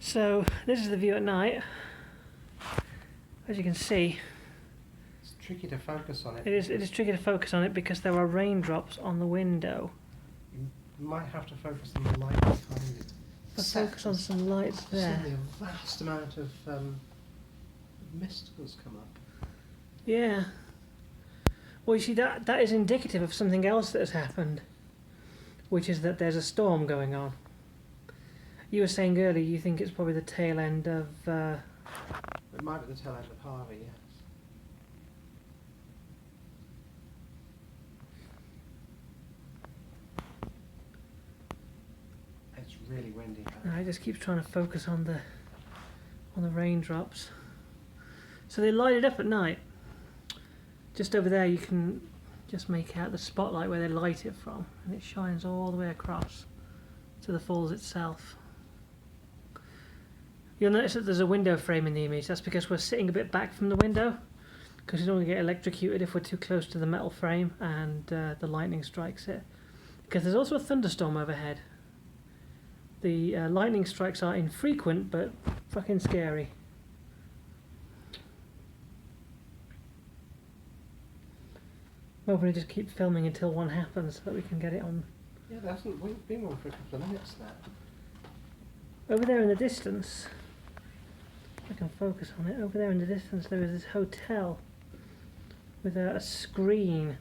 So this is the view at night. As you can see, It's tricky to focus on it. it is tricky to focus on it because there are raindrops on the window. You might have to focus on the light behind it. Let's focus on some lights there. Suddenly a vast amount of mist has come up. Yeah. Well, you see, that is indicative of something else that has happened, which is that there's a storm going on. You were saying earlier you think it's probably the tail end of... It might be the tail end of Harvey, yes. It's really windy. I just keep trying to focus on the raindrops. So they light it up at night. Just over there you can just make out the spotlight where they light it from, and it shines all the way across to the falls itself. You'll notice that there's a window frame in the image. That's because we're sitting a bit back from the window, because we don't want to get electrocuted if we're too close to the metal frame and the lightning strikes it. Because there's also a thunderstorm overhead. The lightning strikes are infrequent, but fucking scary. I'm hoping to just keep filming until one happens so that we can get it on. Yeah, there hasn't been one for a couple of minutes now. Over there in the distance, if I can focus on it, over there in the distance there is this hotel with a screen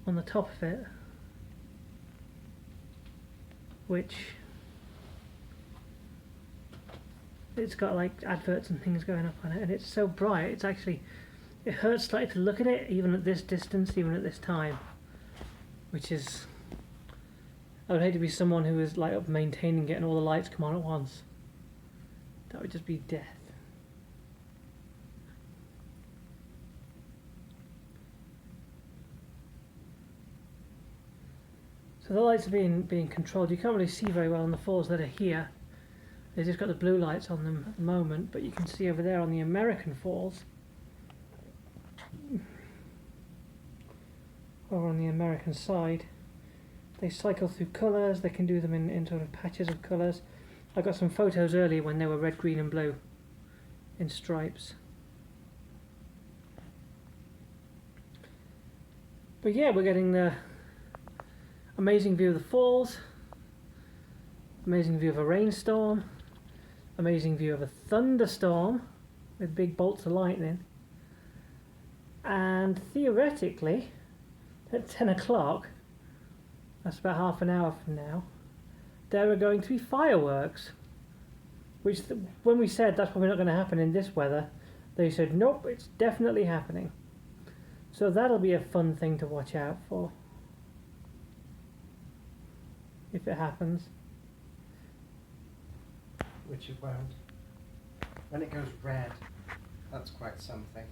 on the top of it, which it's got like adverts and things going up on it, and it's so bright it's actually, it hurts slightly to look at it even at this distance, even at this time, which is, I would hate to be someone who is like up maintaining it and all the lights come on at once. That would just be death. So the lights are being controlled. You can't really see very well on the falls that are here. They've just got the blue lights on them at the moment, but you can see over there on the American falls, or on the American side, they cycle through colours. They can do them in sort of patches of colours. I got some photos earlier when they were red, green and blue in stripes. But yeah, we're getting the amazing view of the falls, amazing view of a rainstorm, amazing view of a thunderstorm with big bolts of lightning, and theoretically at 10 o'clock, that's about half an hour from now, there are going to be fireworks, which when we said that's probably not going to happen in this weather, they said nope, it's definitely happening. So that'll be a fun thing to watch out for if it happens. Which it won't. When it goes red, that's quite something.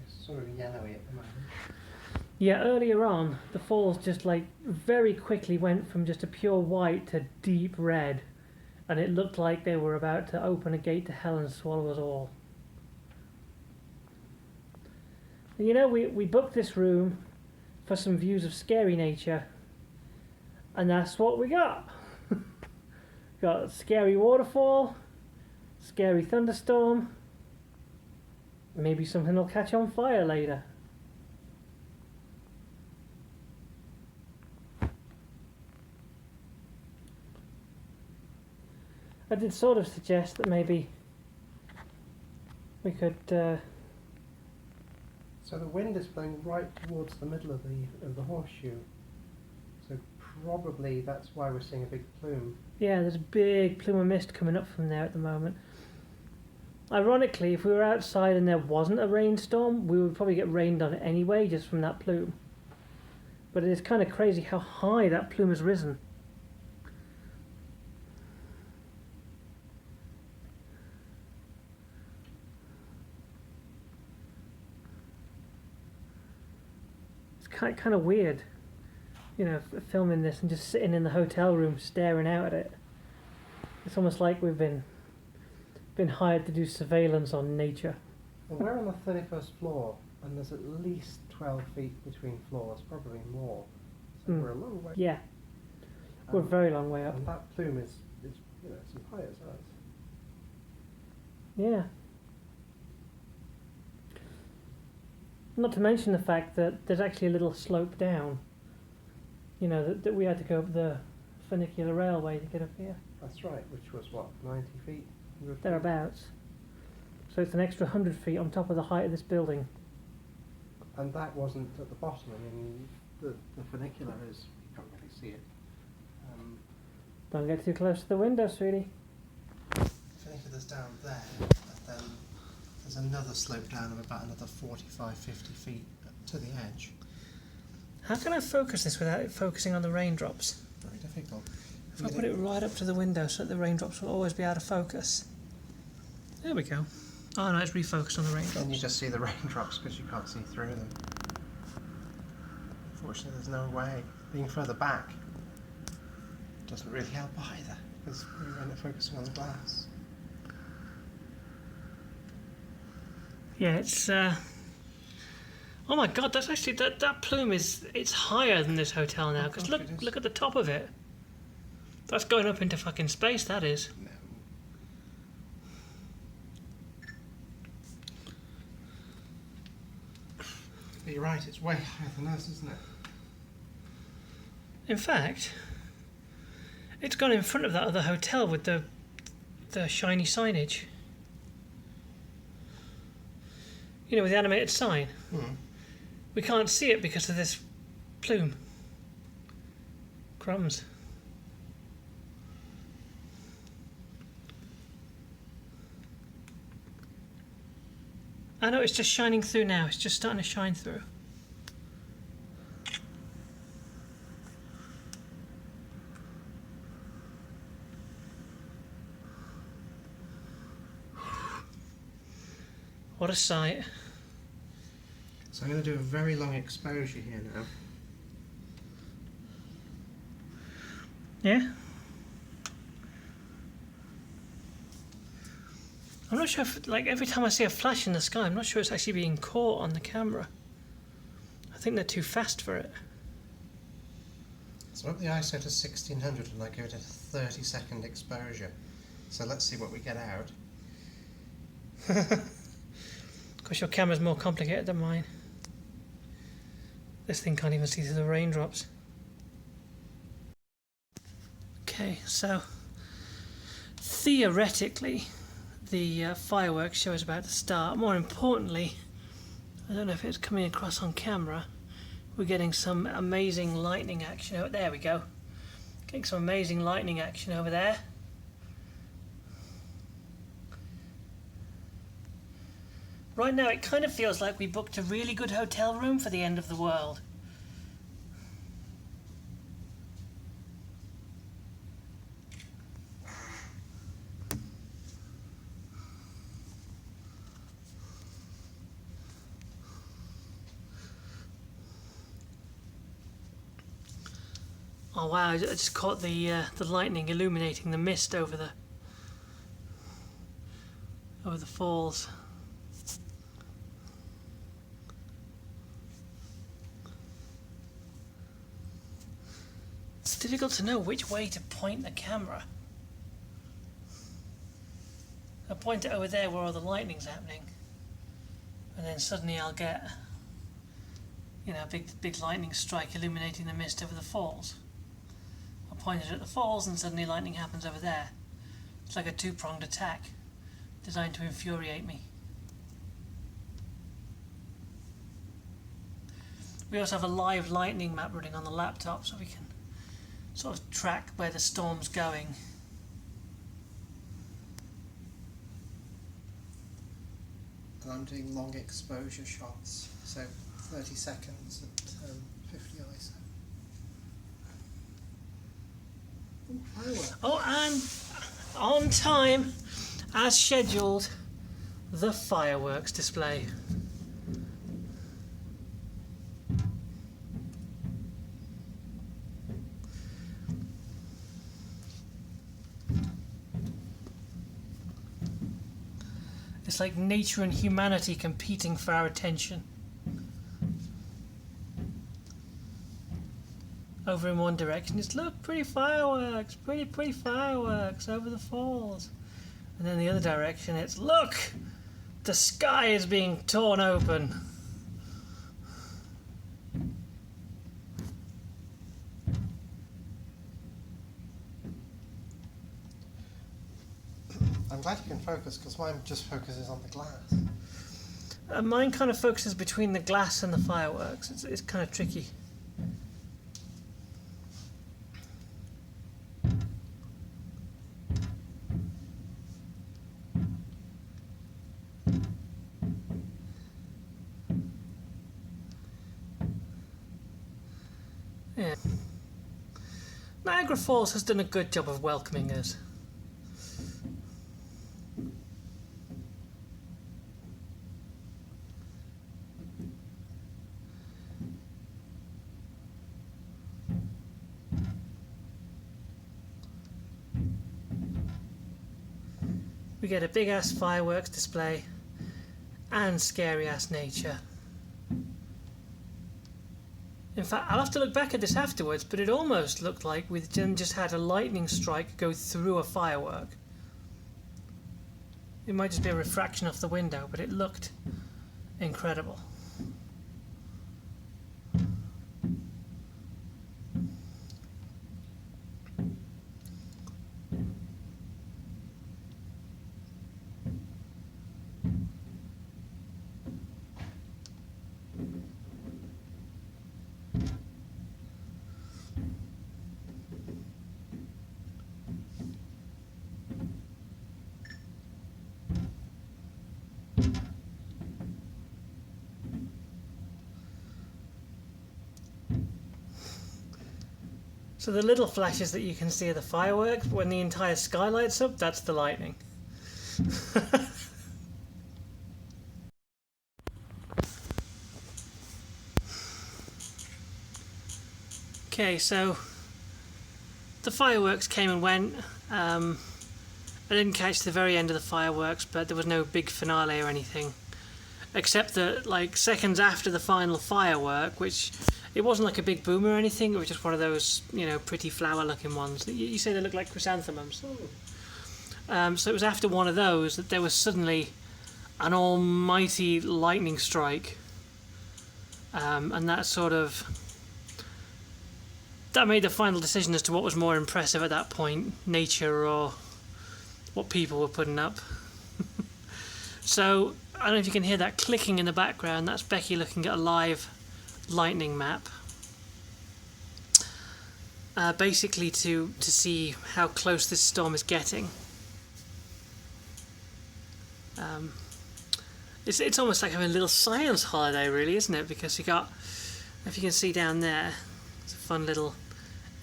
It's sort of yellowy at the moment. Yeah, earlier on, the falls just like very quickly went from just a pure white to deep red, and it looked like they were about to open a gate to hell and swallow us all. And you know, we booked this room for some views of scary nature, and that's what we got. Got a scary waterfall, scary thunderstorm, maybe something will catch on fire later. I did sort of suggest that maybe we could. So the wind is blowing right towards the middle of the horseshoe. So probably that's why we're seeing a big plume. Yeah, there's a big plume of mist coming up from there at the moment. Ironically, if we were outside and there wasn't a rainstorm, we would probably get rained on anyway, just from that plume. But it is kind of crazy how high that plume has risen. Kind of weird, you know, filming this and just sitting in the hotel room staring out at it. It's almost like we've been hired to do surveillance on nature. Well, we're on the 31st floor, and there's at least 12 feet between floors, probably more. So we're a long way. Yeah, we're a very long way up. And that plume is you know, some high as ours. Yeah. Not to mention the fact that there's actually a little slope down. You know, that we had to go up the funicular railway to get up here. That's right, which was what, 90 feet? 100 feet? Thereabouts. So it's an extra 100 feet on top of the height of this building. And that wasn't at the bottom. I mean, the funicular is, you can't really see it. Don't get too close to the window, sweetie. Funicular's down there, and then there's another slope down of about another 45, 50 feet to the edge. How can I focus this without it focusing on the raindrops? Very difficult. If I put it right up to the window so that the raindrops will always be out of focus. There we go. Oh no, it's refocused on the raindrops. And you just see the raindrops because you can't see through them. Unfortunately, there's no way. Being further back doesn't really help either because we end up focusing on the glass. Yeah, it's oh my god, that's actually that plume it's higher than this hotel now, because look at the top of it. That's going up into fucking space, that is. No. But you're right, it's way higher than us, isn't it? In fact, it's gone in front of that other hotel with the shiny signage. You know, with the animated sign. Mm. We can't see it because of this plume. Crumbs. I know, it's just shining through now. It's just starting to shine through. What a sight. So I'm going to do a very long exposure here now. Yeah? I'm not sure if, like, every time I see a flash in the sky, I'm not sure it's actually being caught on the camera. I think they're too fast for it. So up the ISO to 1600 and I give it a 30-second exposure. So let's see what we get out. Of course, your camera's more complicated than mine. This thing can't even see through the raindrops. Okay, so theoretically, the fireworks show is about to start. More importantly, I don't know if it's coming across on camera, we're getting some amazing lightning action. Oh, there we go. Getting some amazing lightning action over there. Right now, it kind of feels like we booked a really good hotel room for the end of the world. Oh wow, I just caught the lightning illuminating the mist over the falls. It's difficult to know which way to point the camera. I'll point it over there where all the lightning's happening, and then suddenly I'll get, you know, a big lightning strike illuminating the mist over the falls. I'll point it at the falls and suddenly lightning happens over there. It's like a two-pronged attack designed to infuriate me. We also have a live lightning map running on the laptop so we can sort of track where the storm's going. And I'm doing long exposure shots, so 30 seconds at 50 ISO. Ooh, fireworks. Oh, and on time, as scheduled, the fireworks display. It's like nature and humanity competing for our attention. Over in one direction, it's look, pretty fireworks, pretty fireworks over the falls. And then the other direction, it's look! The sky is being torn open. I'm glad you can focus, because mine just focuses on the glass. Mine kind of focuses between the glass and the fireworks. It's kind of tricky. Yeah. Niagara Falls has done a good job of welcoming us. We get a big ass fireworks display and scary ass nature. In fact, I'll have to look back at this afterwards, but it almost looked like we just had a lightning strike go through a firework. It might just be a refraction off the window, but it looked incredible. So the little flashes that you can see of the fireworks, when the entire sky lights up, that's the lightning. Okay, so the fireworks came and went. I didn't catch the very end of the fireworks, but there was no big finale or anything. Except that, like, seconds after the final firework, which it wasn't like a big boom or anything, it was just one of those, you know, pretty flower-looking ones. You say they look like chrysanthemums. So it was after one of those that there was suddenly an almighty lightning strike. And that sort of... that made the final decision as to what was more impressive at that point, nature or what people were putting up. So, I don't know if you can hear that clicking in the background. That's Becky looking at a live lightning map. Basically to see how close this storm is getting. It's almost like having a little science holiday, really, isn't it? Because you got, if you can see down there, it's a fun little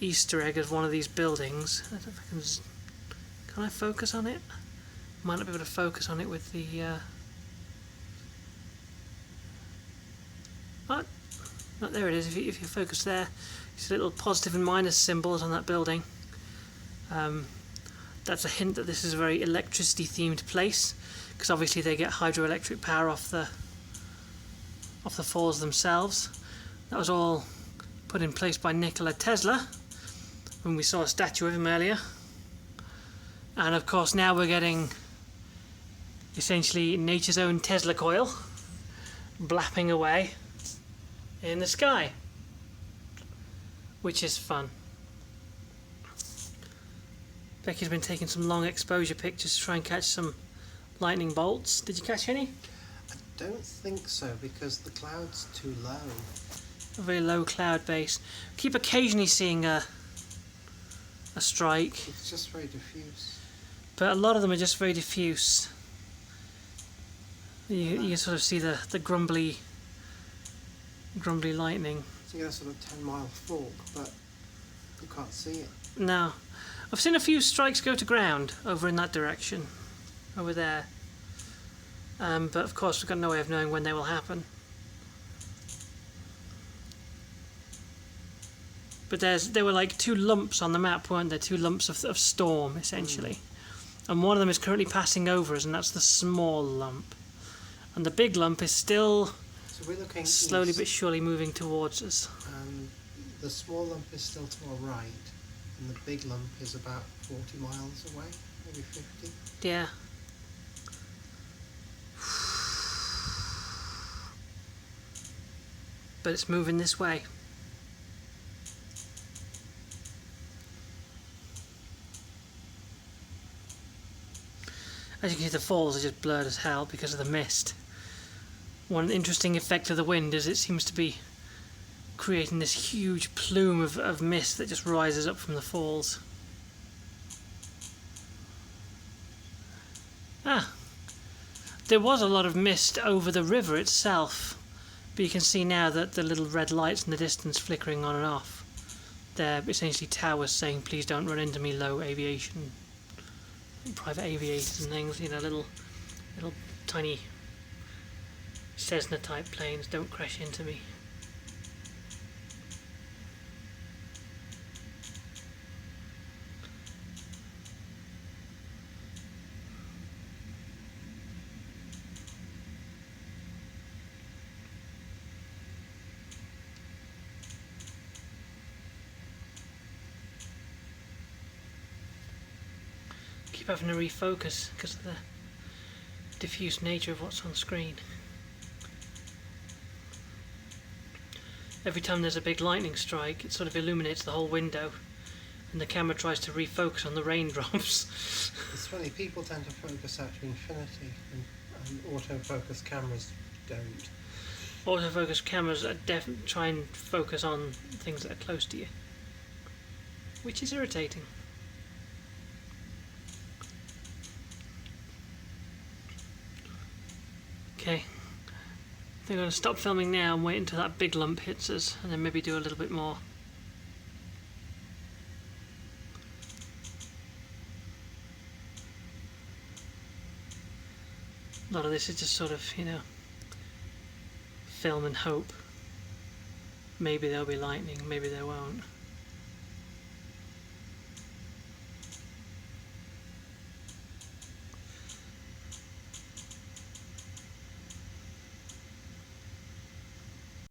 Easter egg of one of these buildings. I don't know if can I focus on it? Might not be able to focus on it with the oh, there it is. If you focus there, you see little positive and minus symbols on that building. That's a hint that this is a very electricity themed place, because obviously they get hydroelectric power off the falls themselves. That was all put in place by Nikola Tesla when we saw a statue of him earlier. And of course now we're getting essentially nature's own Tesla coil blapping away in the sky, which is fun. Becky's been taking some long exposure pictures to try and catch some lightning bolts. Did you catch any? I don't think so, because the cloud's too low. A very low cloud base. Keep occasionally seeing a strike. It's just very diffuse. But a lot of them are just very diffuse. You sort of see the grumbly lightning. So you get a sort of 10-mile fork, but you can't see it. No. I've seen a few strikes go to ground over in that direction. Over there. But of course we've got no way of knowing when they will happen. But there were like two lumps on the map, weren't there? Two lumps of storm, essentially. And one of them is currently passing over us, and that's the small lump. And the big lump is still so we're looking slowly east, but surely moving towards us. The small lump is still to our right, and the big lump is about 40 miles away, maybe 50. Yeah. but it's moving this way. As you can see, the falls are just blurred as hell because of the mist. One interesting effect of the wind is it seems to be creating this huge plume of mist that just rises up from the falls. There was a lot of mist over the river itself, but you can see now that the little red lights in the distance flickering on and off. They're essentially towers saying, please don't run into me, low aviation, private aviators and things, you know, little tiny Cessna type planes, don't crash into me. Keep having to refocus because of the diffuse nature of what's on screen. Every time there's a big lightning strike, it sort of illuminates the whole window, and the camera tries to refocus on the raindrops. It's funny, people tend to focus out to infinity, and autofocus cameras don't. Autofocus cameras are try and focus on things that are close to you, which is irritating. Okay, they're going to stop filming now and wait until that big lump hits us, and then maybe do a little bit more. A lot of this is just sort of, you know, film and hope. Maybe there'll be lightning, maybe there won't.